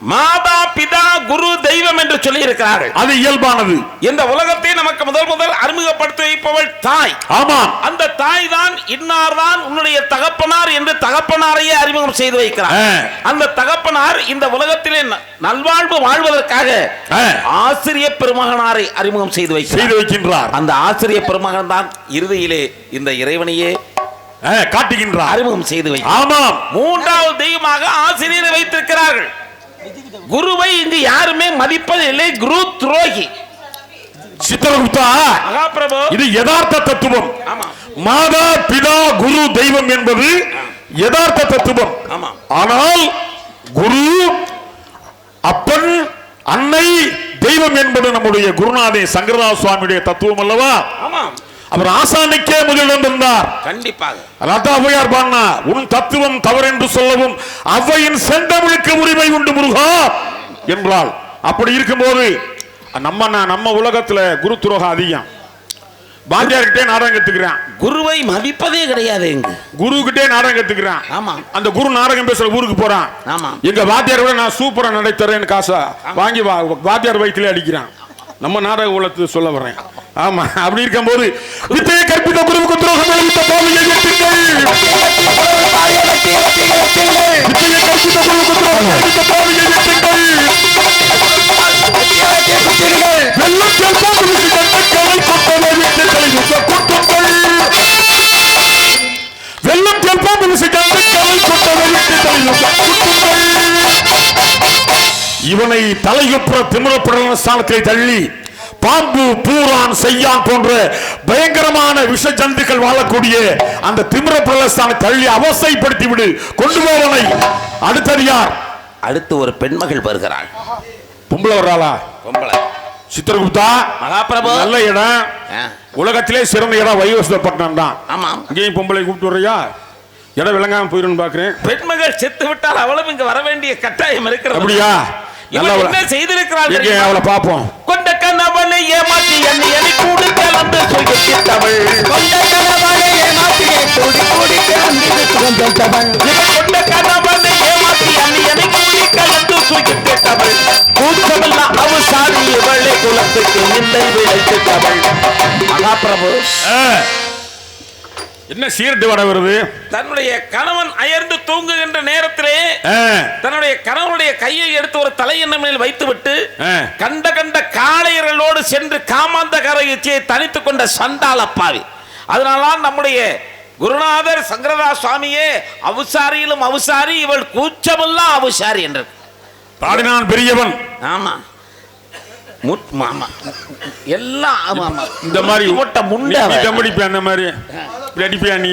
மாதா பிதா குரு தெய்வம் என்று சொல்லி இருக்கிறார்கள். அது இயல்பானது. இந்த உலகத்தை நமக்கு முதல் அறிமுகப்படுத்தி வைப்பவள் தாய். ஆமா, அந்த தாய் தான் இன்னார் தான் உன்னுடைய தகப்பனார் என்று தகப்பனாரையே அறிமுகம் செய்து வைக்கிறார். அந்த தகப்பனார் இந்த உலகத்திலே நல்வாழ்வு வாழ்வதற்காக ஆசிரியர் பெருமகனாரை அறிமுகம் செய்து வைக்கின்றார். அந்த ஆசிரியர் பெருமகன் தான் இறுதியிலே இந்த இறைவனையே காட்டுகின்றார், அறிமுகம் செய்து வைக்கிறார். ஆமாம், மூன்றாவது தெய்வமாக ஆசிரியரை வைத்திருக்கிறார்கள். குருவை இங்கு யாருமே மதிப்பதில்லை, குரு துரோகி. சித்திரகுப்தா, மகாபிரபு, இது யதார்த்த தத்துவம். மாதா பிதா குரு தெய்வம் என்பது யதார்த்த தத்துவம். ஆனால் குரு அப்பன் அன்னை தெய்வம் என்பது நம்முடைய குருநாதே சங்கரதாஸ் சுவாமியுடைய தத்துவம் அல்லவா? அவர் ஆசானிக்கே முதலிடம் இருந்தார். கண்டிப்பாக. அவ்வையார் பாடினா, உன் தத்துவம் தவறென்று சொல்லவும் அவ்வையின் செந்தமிழுக்கு உரிமை உண்டு முருகா என்றால். அப்படி இருக்கும்போது நம்ம உலகத்துல குரு துரோகம் அதிகம். பாண்டியார்கிட்டே நாடகம் கத்துக்கிறான், குருவை மதிப்பதே கிடையாது. குரு கிட்டே நாடகம் கத்துக்கிறான். ஆமா, அந்த குரு நாடகம் பேசுற ஊருக்கு போறான். ஆமா, எங்க வாத்தியார் விட நான் சூப்பரா நடைத்தரேன்னு காசை வாங்கி வாத்தியார் வயிற்றிலே அடிக்கிறான். நம்ம நாடக உலகத்து சொல்ல வர்றேன். ஆமா, அப்படி இருக்கும்போது வித்தையை கற்பித்த குருவுக்கு துரோகம் விளைவித்த தோல்வியை எட்டுங்கள். வித்தையை கற்பித்த குருவுக்கு துரோகம் விளைவித்த தோல்வியை எட்டுங்கள். வெள்ளம் செல்வம் விரிசி கண்ட கலை கொட்டவை விட்டு தெளிவித்த கூட்டங்கள். வெள்ளம் செல்வம் விரிசி கண்ட கலை கொட்டவை விட்டு தெளிவித்த கூட்டங்கள். இவனை தலையுற்ற திமிரப்படன ஸ்தானத்தை தள்ளி பாம்பு பூரான் செய்யான் போன்ற பயங்கரமான விஷ ஜந்துக்கள் வாழக்கூடிய அந்த திமிர பிரலஸ்தானை தள்ளி அவசைப்படுத்தி விடு, கொண்டு போவனை. அடுத்தது யார்? அடுத்து ஒரு பெண்மகள் வருகிறாள். பொம்பளை வர்றாளா? பொம்பளை. சித்திரகுப்தா, மகாபிரபு, நல்ல இடம், உலகத்திலே சிறந்த இடம் வைவஸ்வரப்பட்டினம் தான். ஆமா, இங்கேயும் பொம்பளை கூப்பிட்டு வர்றியா? இடம் விளங்காம போயிரும் பாக்குறேன். பெண்மகள் செத்து விட்டால் அவளும் இங்க வர வேண்டிய கட்டாயம் இருக்கிறது. அப்படியா? என்ன செய்திருக்கிறாள்? அவளை பாப்போம். கொண்ட கணவனை ஏமாற்றி என்னை கூடு கலந்து சுகித்தவள். கொண்ட கணவனை ஏமாற்றி கூடி கலந்தவள். கொண்ட கணவனை ஏமாற்றி என்னை கூடி கலந்து சுகித்தவள். கூச்சமல்ல அவசாரி இவளை குலத்துக்கு நிந்தை விளைத்தவள். மகாபிரபு, என்ன சீரட்டு வர வருது? தன்னுடைய கணவன் அயர்ந்து தூங்குகின்ற நேரத்திலே தன்னுடைய கணவனுடைய கையை எடுத்து ஒரு தலையெண்ண மேல் வைத்துவிட்டு கண்ட கண்ட காளையர்களோடு சென்று காமாந்த கரையை தனித்துக் கொண்ட சண்டாள பாவி. அதனால்தான் நம்முடைய குருநாதர் சங்கரதாஸ் சுவாமியே அவசாரியிலும் அவசாரி, இவள் கூச்சமெல்லாம் அவசாரி என்று பாடினான் பெரியவன். ஆமா, எல்லாம் இந்த மாதிரி முட்டை முண்டை அந்த மாதிரி அடிப்பியா நீ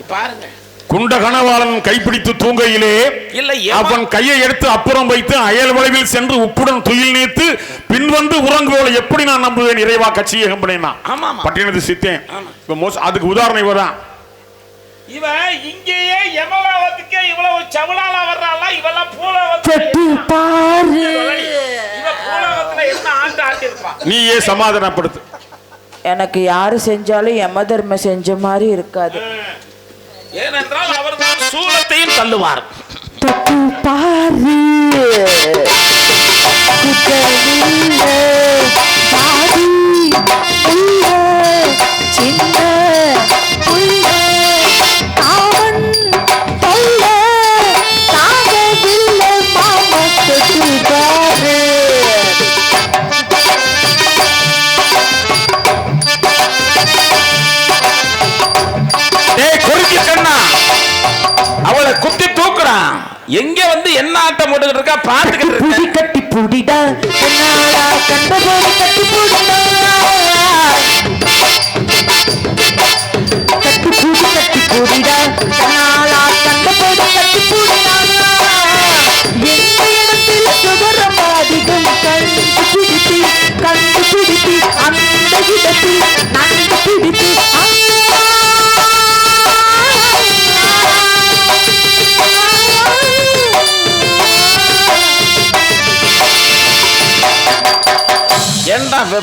பாருங்க. குண்ட கணவாளன் கைப்பிடித்து தூங்கையிலே அவன் கையை எடுத்து அப்புறம் வைத்து அயல் வளைவில் சென்று உப்புடன் துயில் நீத்து பின்வந்து உறங்குவோல எப்படி நான் நம்புவேன் இறைவா கட்சியை கம்பெனா பட்டினது சித்தேன். அதுக்கு உதாரணம் இவதான். இவ இங்கேயே யமலோகத்துக்கே இவ்வளவு சவலாலா வர்றாளா? இவெல்லாம் பூலோகத்துல என்ன ஆண்டு ஆண்டிருப்பா? நீயே சமாதானப்படுத்து. எனக்கு யாரு செஞ்சாலும் யம தர்மம் செஞ்ச மாதிரி இருக்காது. ஏனென்றால் அவர் தான் சூலத்தையும் தள்ளுவார். அவளை குத்தி தூக்குறான். எங்க வந்து என்ன ஆட்டம் போட்டுக்கிட்டு இருக்கா பாத்துக்கிட்டு கட்டி புடிடா கண்டபோது கட்டி புடிடா கட்டி புடிடா கண்ணாலா கண்டபோது கட்டி புடிடா. எந்த இடத்தில் சுகரம் அதிகம் கண்டுபிடித்து அந்த இடத்தில் நன்கு பிடித்து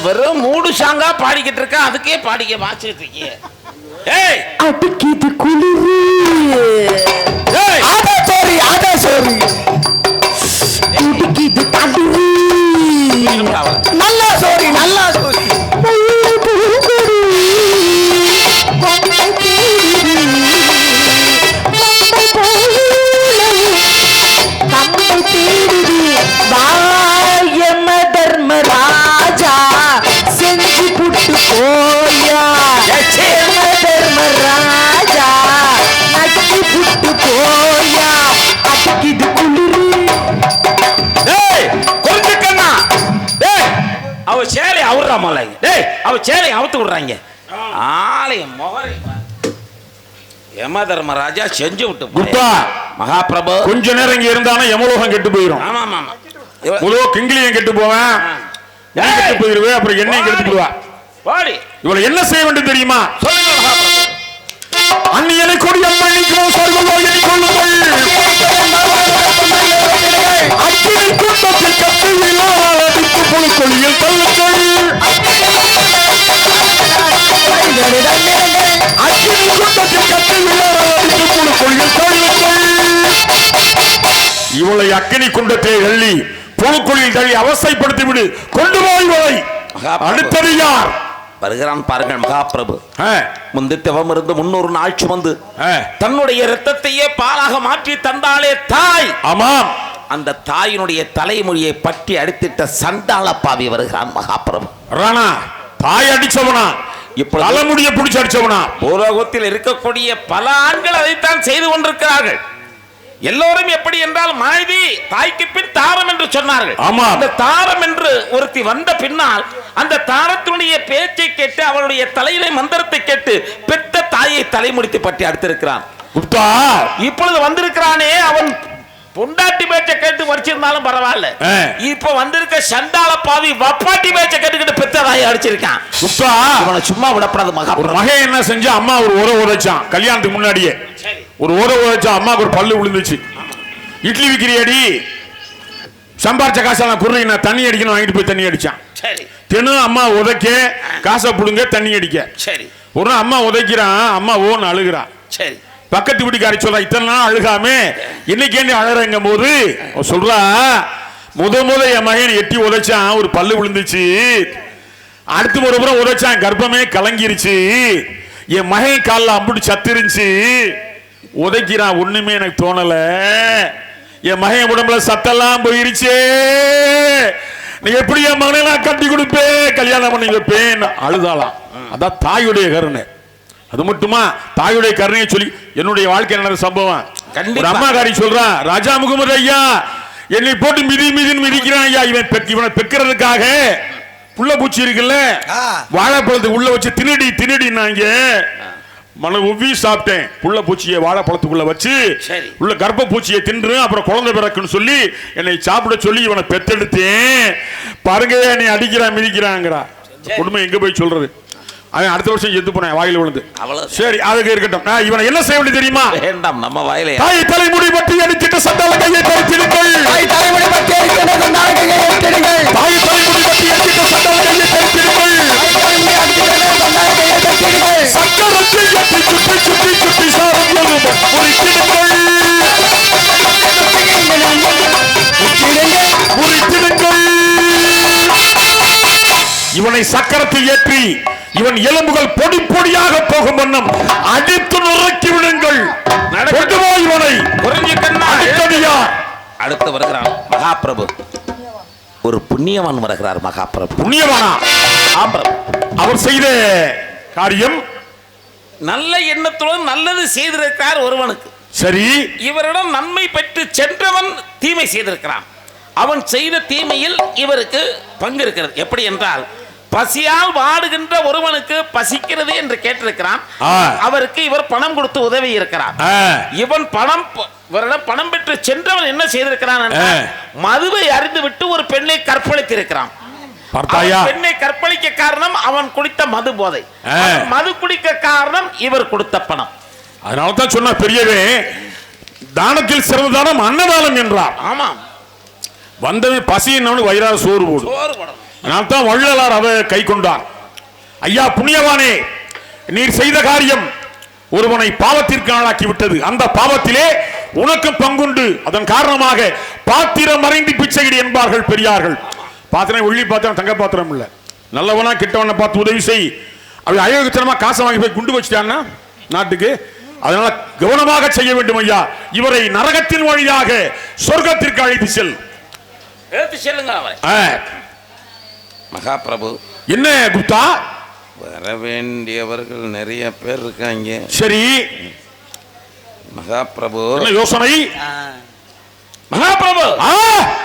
வெறும் மூடு சாங்கா பாடிக்கிட்டு இருக்க, அதுக்கே பாடிக்க வாசிட்டு இருக்கிய. அடிக்கிது குளிரு சோறு அத சோறு துடிக்குது தடுவி நல்லா சோறு நல்லா சோறு தர்மராஜா செஞ்சு புட்டு போயா தர்மராஜா நக்கி புட்டு போயா அடிக்குது குளிரு. டேய் கொஞ்சக்கண்ணா டேய் அவ சேலை அவுறா மலை டேய் அவ சேலை அவுத்து விடுறாங்க ஆலயம் மொகரை யம தர்மராஜா செஞ்சு விட்டு குப்தா மகாபிரபு கொஞ்ச நேரம் இங்க இருந்தானா யமலோகம் கெட்டு போயிடும். ஆமா ஆமா ஆமா முதல்ல கிங்கிலியும் கெட்டு போவேன், நீ கெட்டு போயிருவே, அப்புறம் என்னையும் கெட்டு போவா. வாடி இவளை என்ன செய்ய வேண்டும் தெரியுமா? சொல்லுங்க மகாபிரபு. அந்நியனை கொடி அம்மணிக்கும் சொல்லுவோ எண்ணிக்கொள்ளுங்கள். அக்கினி கூட்டத்தில் கத்தியிலோ அடித்து புழுக்கொழியில் தள்ளுங்கள். அக்கினி கூட்டத்தில் கத்தியிலோ அடித்து புழுக்கொழியில் தள்ளுங்கள். இவளை அக்கினி குண்டத்தை தள்ளி புழுக்கொழியில் தள்ளி அவஸ்தைப்படுத்தி விடு, கொண்டு போய் இவளை. அடுத்தது யார் வருகிறான் பாருங்கள் மகாபிரபு. முந்தி தவம் இருந்து 300 நாள் சுமந்து தன்னுடைய இரத்தத்தையே பாலாக மாற்றி தந்தாளே தாய். ஆமாம், அந்த தாயினுடைய தலைமொழியை பற்றி அடித்திட்ட சண்டாள பாவி வருகிறான் மகாபிரபு. ராணா தாய் அடிச்சவனா இப்ப தலைமுடிய பிடிச்சு அடிச்சவனா? பூலோகத்தில் இருக்கக்கூடிய பல ஆண்கள் அதைத்தான் செய்து கொண்டிருக்கிறார்கள். எல்லோரும் எப்படி என்றால் மாய்தி தாய்க்கு பின் தாரம் என்று சொன்னார்கள். ஆமா, அந்த தாரம் என்று ஒருத்தி வந்த பின்னால் அந்த தாரத்தினுடைய பேச்சை கேட்டு அவளுடைய தலையிலே மந்திரத்தை கேட்டு பெற்ற தாயை தலைமுடித்து பற்றி அடுத்திருக்கிறான். குப்தா இப்பொழுது வந்திருக்கிறானே அவன் பொண்டாட்டி பேச்சை கேட்டு வச்சிருந்தாலும் பரவாயில்ல, இப்ப வந்திருக்க சண்டாள பாவி வப்பாட்டி பேச்சை கேட்டுக்கிட்டு பெத்த தாயை அடிச்சிருக்கான். குப்தா அவனை சும்மா விடப்படாது மகா. ஒரு மகன் என்ன செஞ்சா, அம்மா ஒரு உர உரைச்சான் கல்யாணத்துக்கு முன்னாடியே. ஒரு உர உரைச்சா அம்மாவுக்கு ஒரு பல்லு விழுந்துச்சு. இட்லி விக்கிறியாடி, சம்பாரிச்ச காசெல்லாம் குர்ரி, நான் தண்ணி அடிக்கணும் வாங்கிட்டு போய் தண்ணி அடிச்சான். தினம் அம்மா உதைக்க காசை புடுங்க தண்ணி அடிக்க. சரி, ஒரு நாள் அம்மா உதைக்கிறான், அம்மா ஓன்னு அழுகிறான். சரி, பக்கத்து வீட்டுக்காரி சொல்றா இத்தனை நாள் அழுகாம இன்னைக்கு என்ன அழறங்கும் போது சொல்றா, முத என் மகன் எட்டி உதைச்சான், ஒரு பல்லு விழுந்துச்சு. அடுத்து ஒரு புறம் உதைச்சான், கர்ப்பமே கலங்கிருச்சு. என் மகன் காலில் அம்புட்டு சத்து இருந்துச்சு. உதைக்கிறான், ஒண்ணுமே எனக்கு தோணல. என் மகன் உடம்புல சத்தெல்லாம் போயிருச்சு. நீ எப்படி என் மகனெல்லாம் கட்டி கொடுப்பேன், கல்யாணம் பண்ணி வைப்பேன் அழுதாலாம். அதான் தாயுடைய கருணை. அது மட்டுமா, தாயுடைய கருணையை சொல்லி என்னுடைய வாழ்க்கை நடந்த சம்பவம். ஒரு அம்மாக்காரி சொல்றான், ராஜா முகமது ஐயா என்னை போட்டு மிதின்னு மிதிக்கிறான் ஐயா. இவனை பெக்கிறதுக்காக புள்ள பூச்சி இருக்குல்ல, வாழைப்பழத்துக்கு உள்ள வச்சு திணடினாங்க. மன உவ்வி சாப்பிட்டேன். புள்ள பூச்சியை வாழைப்பழத்துக்குள்ள வச்சு உள்ள கர்ப்ப பூச்சியை தின்று அப்புறம் குழந்தை பிறக்குன்னு சொல்லி என்னை சாப்பிட சொல்லி இவனை பெத்தெடுத்தேன். பாருங்க நீ அடிக்கிறான் மிதிக்கிறாங்கிறா. குடும்பம் எங்க போய் சொல்றது? அவன் அடுத்த வருஷம் செத்து போனேன் வாயில விழுந்து. சரி, அதுக்கு இருக்கட்டும். இவனை என்ன செய்ய வேண்டியது தெரியுமா? வேண்டாம், நம்ம வாயில தாய் தலைமுடி பற்றி அடிச்சிட்டு சண்டால கையை தரித்திடுங்கள். தாய் தலைமுடி பற்றி அடிச்சிட்டு சண்டால கையை தரித்திடுங்கள். தாய் தலைமுடி பற்றி அடிச்சிட்டு சண்டால கையை தரித்திடுங்கள். சக்கரத்தை எட்டி சுற்றி சாரம் எழுதும் முறித்திடுங்கள். இவனை சக்கரத்தில் ஏற்றி இவன் எலும்புகள் பொடி பொடியாக போகும் வண்ணம் அடித்து நுறுக்கி விடுங்கள். இவனை அடுத்து வருகிறான் மகாபிரபு. ஒரு புண்ணியவான் வருகிறார் மகாபிரபு. புண்ணியவானா? அவர் செய்த காரியம் நல்ல எண்ணத்துடன் நல்லது செய்திருக்கிறார் ஒருவனுக்கு. சரி, இவரிடம் நன்மை பெற்று சென்றவன் தீமை செய்திருக்கிறான். அவன் செய்த தீமையில் இவருக்கு பங்கு இருக்கிறது. எப்படி என்றால், பசியால் வாடுகின்ற ஒருவனுக்கு பசிக்கிறது என்று கேட்டிருக்கிறான். அவருக்கு இவர் பணம் கொடுத்து உதவி இருக்கிறார். இவன் பணம் பெற்று சென்றவன் என்ன செய்திருக்கிறான்? மதுவை அறிந்து விட்டு ஒரு பெண்ணை கற்பழித்திருக்கிறான். பெண்ணை கற்பழிக்க காரணம் அவன் குடித்த மது போதை. மது குடிக்க காரணம் இவர் கொடுத்த பணம். அதனால தான் சொன்ன பெரியவே, தானத்தில் சிறந்த தானம் அன்னதானம் என்றார். ஆமாம், வந்தவன் பசியினவனு வயிறார சோறு போடும். அதனால தான் வள்ளலார் அதை கை கொண்டார். ஐயா புண்ணியவானே, நீர் செய்த காரியம் ஒருவனை பாவத்திற்கு ஆளாக்கி விட்டது. அந்த பாவத்திலே உனக்கும் பங்குண்டு. அதன் காரணமாக பாத்திரம் மறைந்து பிச்சையிடு என்பார்கள் பெரியார்கள். பாத்திரம் வெள்ளி பாத்திரம் தங்க பாத்திரம் இல்ல. நல்லவனா கிட்டவனை பார்த்து உதவி செய். அப்படி அயோக்கியத்தனமா காசை வாங்கி போய் குண்டு வச்சுட்டான்னா நாட்டுக்கு. அதனால கவனமாக செய்ய வேண்டும் ஐயா. இவரை நரகத்தின் வழியாக சொர்க்கத்திற்கு அழைத்து செல்லுங்க. மகாபிரபு என்ன குப்தா? வர வேண்டியவர்கள் நிறைய பேர் இருக்காங்க. சரி மகாபிரபு, என்ன யோசனை? மகாபிரபு,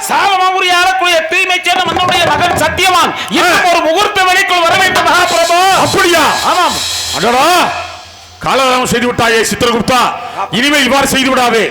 சாலமாபுரி ஆளக்கூடிய தீமை சேர்ந்த மன்னுடைய மகன் சத்தியவான் இன்னும் ஒரு முகூர்த்த வேளைக்குள் வர வேண்டும் மகாபிரபு. அப்படியா? ஆமாம். அடடா, காலதாமம் செய்து விட்டாயே சித்திரகுப்தா. இனிமேல் இவ்வாறு செய்து விடாதே.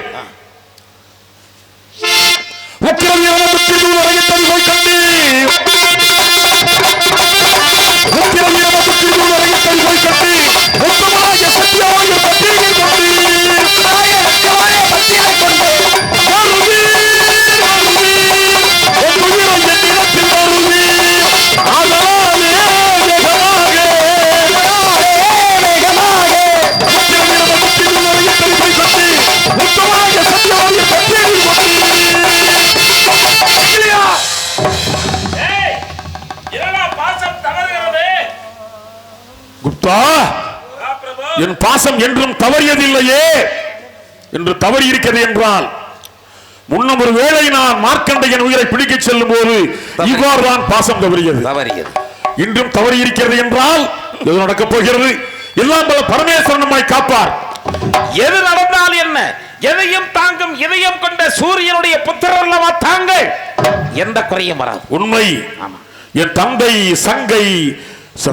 என் பாசம் என்றும் தவறியதில்லையே என்று தவறி இருக்கிறது என்றால் முன்னம் ஒரு வேளை நான் மார்க்கண்டையன் உயிரை பிடிக்க செல்லும் போது இவ்வாறு தான் பாசம் தவறியது. இன்றும் தவறி இருக்கிறது என்றால் எது நடக்கப் போகிறது? எல்லாம் பல பரமேஸ்வரனுமாய் காப்பார். எது நடந்தால் என்ன? எதையும் தாங்கும் இதயம் கொண்ட சூரியனுடைய புத்திரர்களா தாங்கள். எந்த குறையும் வராது. உண்மை. என் தந்தை சங்கை,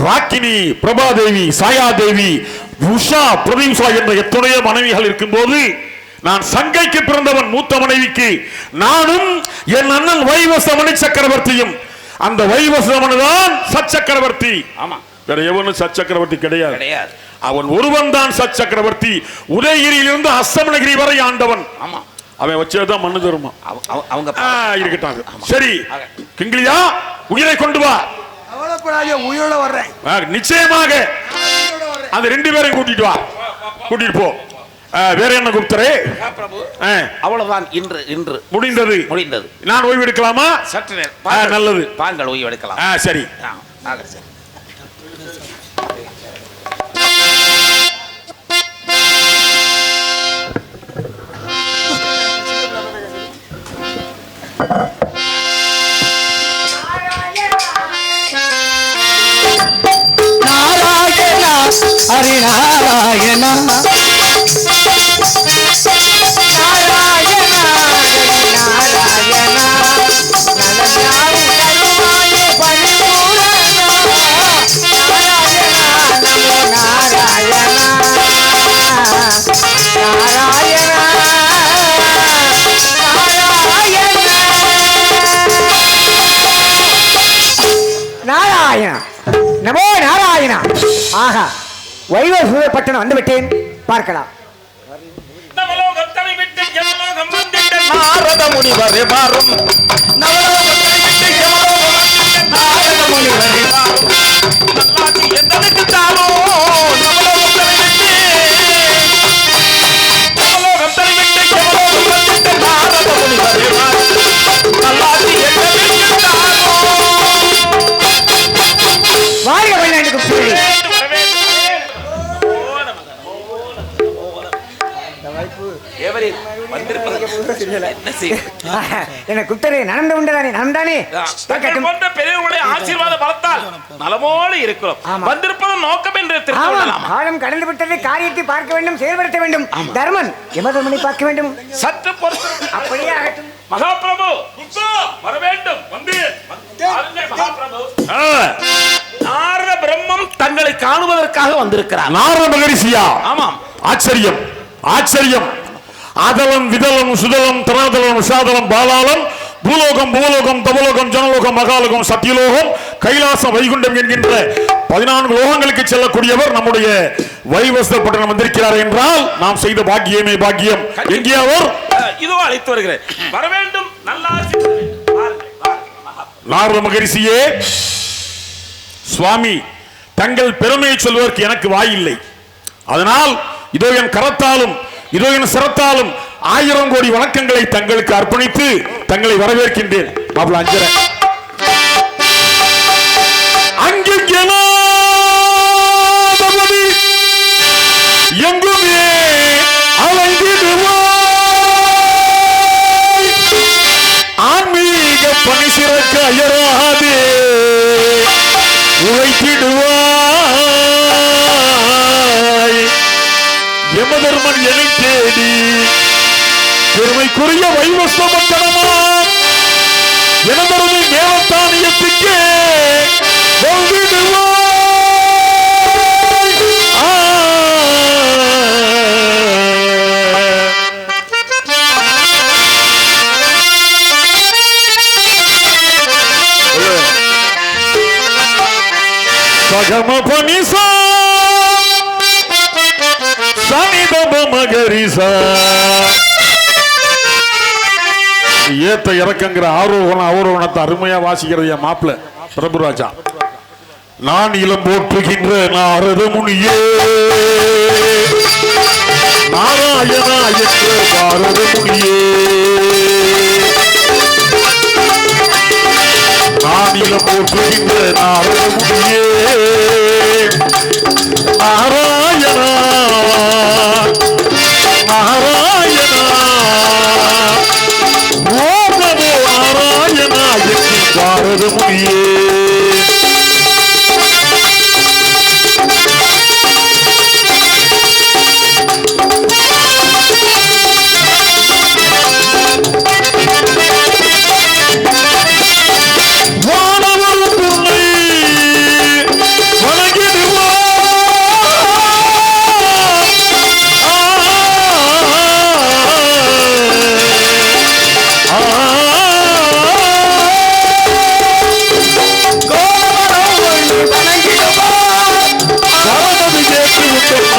ராக்கினி, பிரபாதேவி, சாயாதேவி, உஷா, பிரதீஷா என்ற எத்தனையோ மனைவிகள் இருக்கும் போது நான் சங்கைக்கு பிறந்தவன். மூத்த மனைவிக்கு நானும் என் அண்ணன் வைவசமணி சக்கரவர்த்தியும். அந்த வைவசமணி தான் சச்சக்கரவர்த்தி. வேற எவனும் சச்சக்கரவர்த்தி கிடையாது. அவன் ஒருவன் தான் சச்சக்கரவர்த்தி. உதயகிரியிலிருந்து அஸ்தமனகிரி வரை ஆண்டவன். அவன் வச்சதுதான் மண்ணு தருமா. அவங்க இருக்கட்டாங்க. சரி கிங்கிலியா, உயிரை கொண்டு வா. உயிரோட வர்றேன். நிச்சயமாக அந்த 2 பேரையும் கூட்டிட்டு வா. கூட்டிட்டு போ. வேற என்ன குப்தரே? அவ்வளவுதான். இன்று இன்று முடிந்தது. நான் ஓய்வு எடுக்கலாமா? சற்று நேரம். நல்லது. தாங்கள் ஓய்வு எடுக்கலாம். சரி. ஹரி நாராயணா நாராயணா நாராயணா நலஞானி கருமாய பரிபூரணா நாராயணா நமோ நாராயணா நாராயணா நாராயணா நமோ நாராயணா. ஆஹா, வைவசூரப்பட்டணம் வந்து விட்டேன், பார்க்கலாம். நாரத முனிவரே வாரும். நவலோகத்தை விட்டு யமலோகம் நாரத முனிவரே வாரும். நல்லாட்சி எந்தனுக்கு தானோ நவலோகத்தை விட்டு யமலோகத்தை விட்டு யமலோகம் வந்துட்ட நாரத முனிவரே வாரும். நல்லாட்சி எந்தனுக்கு தானோ. வாழ்க வண்ணனுக்கு புள்ளி. என்ன குப்தரே, நனந்த உண்டதானே? நனந்தானே போன்ற பெரியவர்களுடைய ஆசீர்வாத பலத்தால் நலமோடு இருக்கிறோம். வந்திருப்பது நோக்கம் என்று காலம் கடந்து விட்டதை காரியத்தை பார்க்க வேண்டும், செயல்படுத்த வேண்டும். தர்மன் யமதர்மனை பார்க்க வேண்டும். சற்று பொறுத்து. அப்படியே ஆகட்டும். மகாபிரபு வர வேண்டும். நாரத பிரம்மம் தங்களை காணுவதற்காக வந்திருக்கிறார். நாரத மகரிஷியா? ஆமாம். ஆச்சரியம், ஆச்சரியம். அதலம் விதலம் சுதலம் தனாதலம் விஷாதலம் பாலாலம் பூலோகம் பூலோகம் தபலோகம் ஜனலோகம் மகாலோகம் சத்தியலோகம் கைலாசம் வைகுண்டம் என்கின்ற 14 லோகங்களுக்கு செல்லக்கூடியவர் நம்முடைய வைவஸ்வரப்பட்டணம் வந்திருக்கிறார் என்றால் நாம் செய்த பாக்கியமே பாக்கியம். எங்கே அவர்? இதோ அழைத்து வருகிறேன். வர வேண்டும். நல்லாசி. நாரத மகரிஷியே, சுவாமி தங்கள் பெருமையை சொல்வதற்கு எனக்கு வாயில்லை. அதனால் இதோ என் கரத்தாலும் இதோ என் சிரத்தாலும் 1000 கோடி வணக்கங்களை தங்களுக்கு அர்ப்பணித்து தங்களை வரவேற்கின்றேன். மாப்பிள்ள அஞ்சரை அங்கெங்கேனாதபடி எங்குமே அலைந்திடுவாய், ஆன்மீக பணி சிறக்க அயராதே உழைத்திடுவாய். யமதர்மன் என்னை தேடி பெருமைக்குரிய வைவஸ்வமண்டலமா எனதருமை மேலத்தானியத்துக்கே வந்துடுவாய். சகம பனிசா சனிதப மகரிசா ஏத்த இறக்கங்கிற ஆரோகணம் அவரோகணத்தை அருமையா வாசிக்கிறது என் மாப்பிள்ள பிரபுராஜா. நான் இளம் போற்றுகின்ற நாரத முனியே நாராயணா என்ற பாரத முனியே, நான் இளம் போற்றுகின்ற நாரத முனியே நாராயணா நாராயணா ஓம் நமோ நாராயணா என்று பாரத முனியே.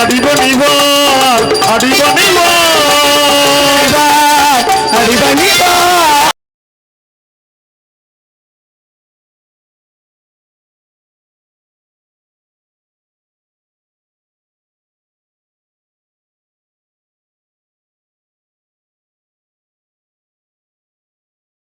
அடிபணிவார் அடிபணிவார் அடிபணிவார்